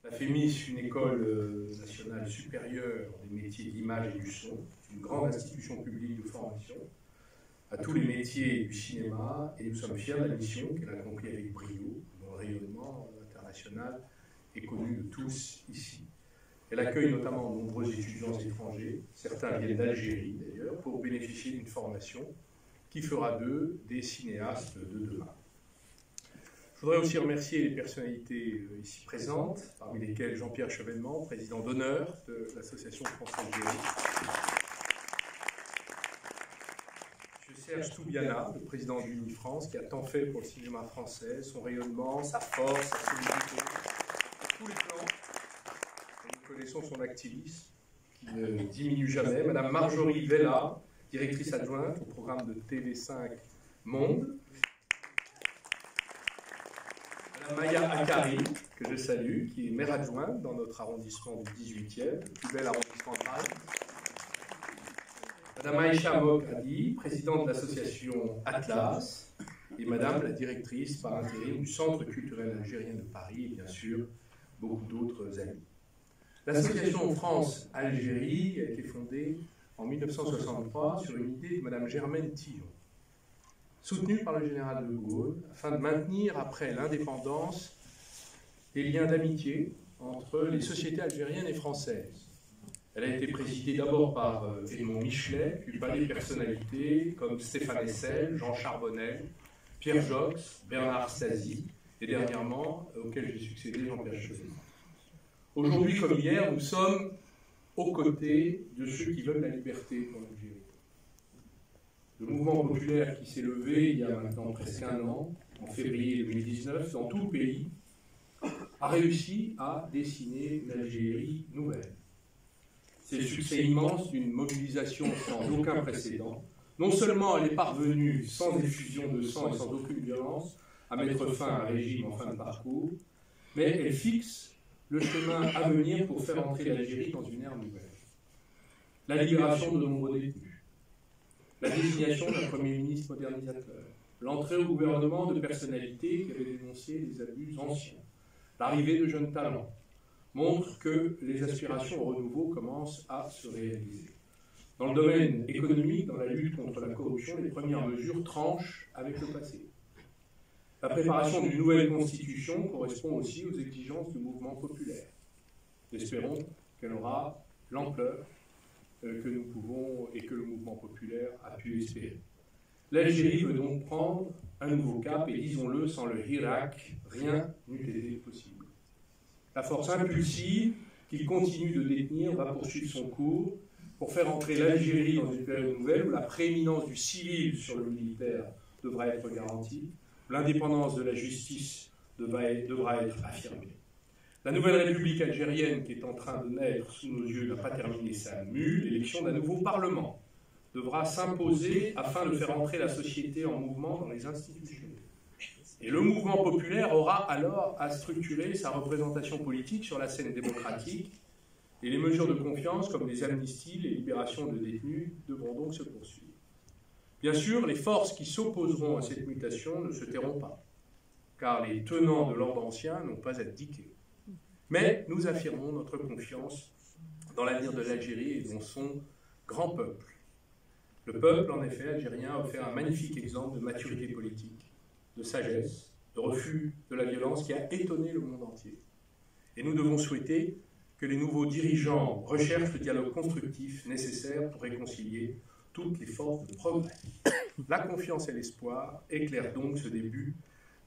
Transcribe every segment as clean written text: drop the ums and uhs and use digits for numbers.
La FEMIS, une école nationale supérieure des métiers d'image et du son, une grande institution publique de formation à tous les métiers du cinéma, et nous sommes fiers de la mission qu'elle a accomplie avec brio, dont le rayonnement international est connu de tous ici. Elle accueille notamment de nombreux étudiants étrangers, certains viennent d'Algérie d'ailleurs, pour bénéficier d'une formation qui fera d'eux des cinéastes de demain. Je voudrais aussi remercier les personnalités ici présentes, parmi lesquelles Jean-Pierre Chevènement, président d'honneur de l'Association France-Algérie. M. Serge Toubiana, le président d'Unifrance, qui a tant fait pour le cinéma français, son rayonnement, sa force, sa solidité, à tous les plans. Nous connaissons son activisme, qui ne diminue jamais. Madame Marjorie Vella, directrice adjointe au programme de TV5 Monde. Maya Akari, que je salue, qui est maire adjointe dans notre arrondissement du 18e, le plus bel arrondissement de Paris. Madame Aïcha Mokhadi, présidente de l'association Atlas, et Madame la directrice par intérim du Centre culturel algérien de Paris, et bien sûr, beaucoup d'autres amis. L'association France-Algérie a été fondée en 1963 sur une idée de Madame Germaine Tillon, soutenue par le général de Gaulle, afin de maintenir, après l'indépendance, des liens d'amitié entre les sociétés algériennes et françaises. Elle a été présidée d'abord par Edmond Michelet, puis par des personnalités comme Stéphane Hessel, Jean Charbonnel, Pierre Jox, Bernard Stasi, et dernièrement, auquel j'ai succédé, Jean-Pierre Chevènement. Aujourd'hui comme hier, nous sommes aux côtés de ceux qui veulent la liberté pour l'Algérie. Le mouvement populaire qui s'est levé il y a maintenant presque un an, en février 2019, dans tout le pays, a réussi à dessiner une Algérie nouvelle. C'est le succès immense d'une mobilisation sans aucun précédent. Non seulement elle est parvenue, sans effusion de sang et sans aucune violence, à mettre fin à un régime en fin de parcours, mais elle fixe le chemin à venir pour faire entrer l'Algérie dans une ère nouvelle. La libération de nombreux détenus, la désignation d'un Premier ministre modernisateur, l'entrée au gouvernement de personnalités qui avaient dénoncé les abus anciens, l'arrivée de jeunes talents, montrent que les aspirations au renouveau commencent à se réaliser. Dans le domaine économique, dans la lutte contre la corruption, les premières mesures tranchent avec le passé. La préparation d'une nouvelle constitution correspond aussi aux exigences du mouvement populaire. Espérons qu'elle aura l'ampleur que nous pouvons et que le mouvement populaire a pu espérer. L'Algérie veut donc prendre un nouveau cap et disons-le, sans le Hirak, rien n'eût été possible. La force impulsive qu'il continue de détenir va poursuivre son cours pour faire entrer l'Algérie dans une période nouvelle où la prééminence du civil sur le militaire devra être garantie, l'indépendance de la justice devra être affirmée. La nouvelle République algérienne qui est en train de naître sous nos yeux n'a pas terminé sa mue. L'élection d'un nouveau Parlement devra s'imposer afin de faire entrer la société en mouvement dans les institutions. Et le mouvement populaire aura alors à structurer sa représentation politique sur la scène démocratique, et les mesures de confiance comme les amnisties, les libérations de détenus devront donc se poursuivre. Bien sûr, les forces qui s'opposeront à cette mutation ne se tairont pas, car les tenants de l'ordre ancien n'ont pas abdiqué. Mais nous affirmons notre confiance dans l'avenir de l'Algérie et dans son grand peuple. Le peuple, en effet, algérien, a offert un magnifique exemple de maturité politique, de sagesse, de refus de la violence qui a étonné le monde entier. Et nous devons souhaiter que les nouveaux dirigeants recherchent le dialogue constructif nécessaire pour réconcilier toutes les forces de progrès. La confiance et l'espoir éclairent donc ce début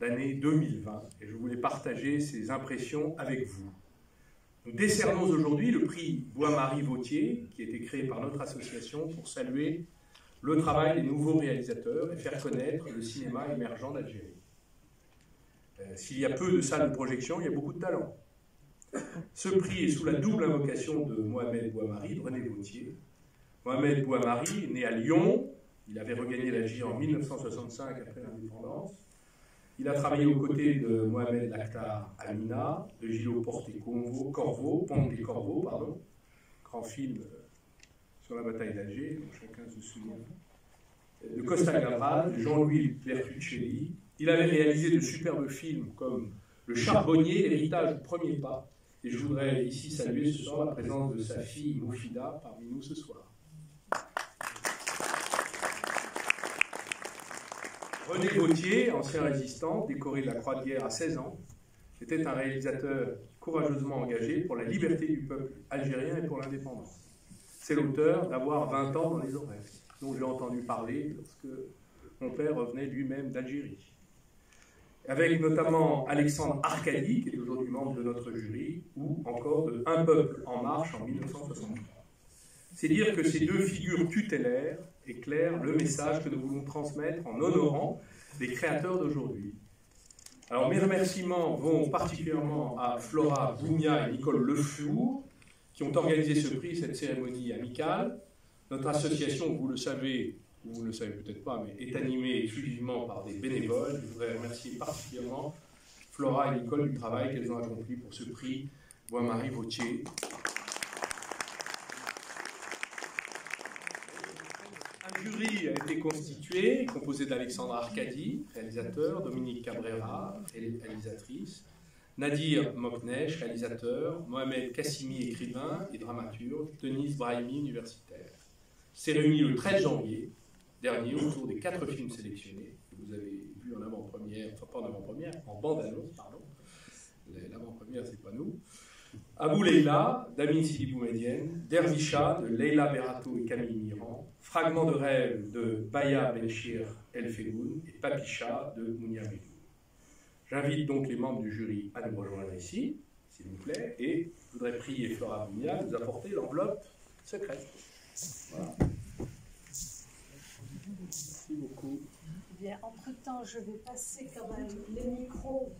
d'année 2020 et je voulais partager ces impressions avec vous. Nous décernons aujourd'hui le prix Bois-Marie Vautier qui a été créé par notre association pour saluer le travail des nouveaux réalisateurs et faire connaître le cinéma émergent d'Algérie. S'il y a peu de salles de projection, il y a beaucoup de talent. Ce prix est sous la double invocation de Mohamed Bois-Marie, de René Vautier. Mohamed Bois-Marie est né à Lyon, il avait regagné l'Algérie en 1965 après l'indépendance. Il a travaillé aux côtés de Mohamed Lakhdar Amina, de Gillo Ponte-les-Corbeaux, grand film sur la bataille d'Alger, dont chacun se souvient, de Costa Gavras, de Jean-Louis Bertuccelli. Il avait réalisé de superbes films comme Le Charbonnier, l'héritage du premier pas, Et je voudrais ici saluer ce soir la présence de sa fille Moufida parmi nous ce soir. René Gauthier, ancien résistant, décoré de la Croix de guerre à 16 ans, était un réalisateur courageusement engagé pour la liberté du peuple algérien et pour l'indépendance. C'est l'auteur d'Avoir 20 ans dans les oreilles, dont j'ai entendu parler lorsque mon père revenait lui-même d'Algérie. Avec notamment Alexandre Arcadi, qui est aujourd'hui membre de notre jury, ou encore de Un peuple en marche en 1963. C'est dire que ces deux figures tutélaires éclairent le message que nous voulons transmettre en honorant les créateurs d'aujourd'hui. Alors mes remerciements vont particulièrement à Flora Boumia et Nicole Lefour, qui ont organisé ce prix, cette cérémonie amicale. Notre association, vous le savez, ou vous ne le savez peut-être pas, mais est animée exclusivement par des bénévoles. Je voudrais remercier particulièrement Flora et Nicole du travail qu'elles ont accompli pour ce prix Bois-Marie Vautier. Un jury a été constitué, composé d'Alexandre Arcadi, réalisateur, Dominique Cabrera, réalisatrice, Nadir Moknesh, réalisateur, Mohamed Kassimi, écrivain et dramaturge, Denise Brahimi, universitaire. C'est réuni le 13 janvier dernier autour des 4 films sélectionnés que vous avez vus en avant-première, enfin pas en avant-première, en bande-annonce, pardon. L'avant-première, c'est pas nous. Abou Leila, d'Amin Sidi Boumedienne, Dervisha, de Leila Berato et Camille Miran, Fragment de rêve de Baya Benchir El Fegoun et Papicha de Mounia Bidou. J'invite donc les membres du jury à nous rejoindre ici, s'il vous plaît, et je voudrais prier Flora Boumia de nous apporter l'enveloppe secrète. Voilà. Merci beaucoup. Bien, entre-temps, je vais passer quand même les micros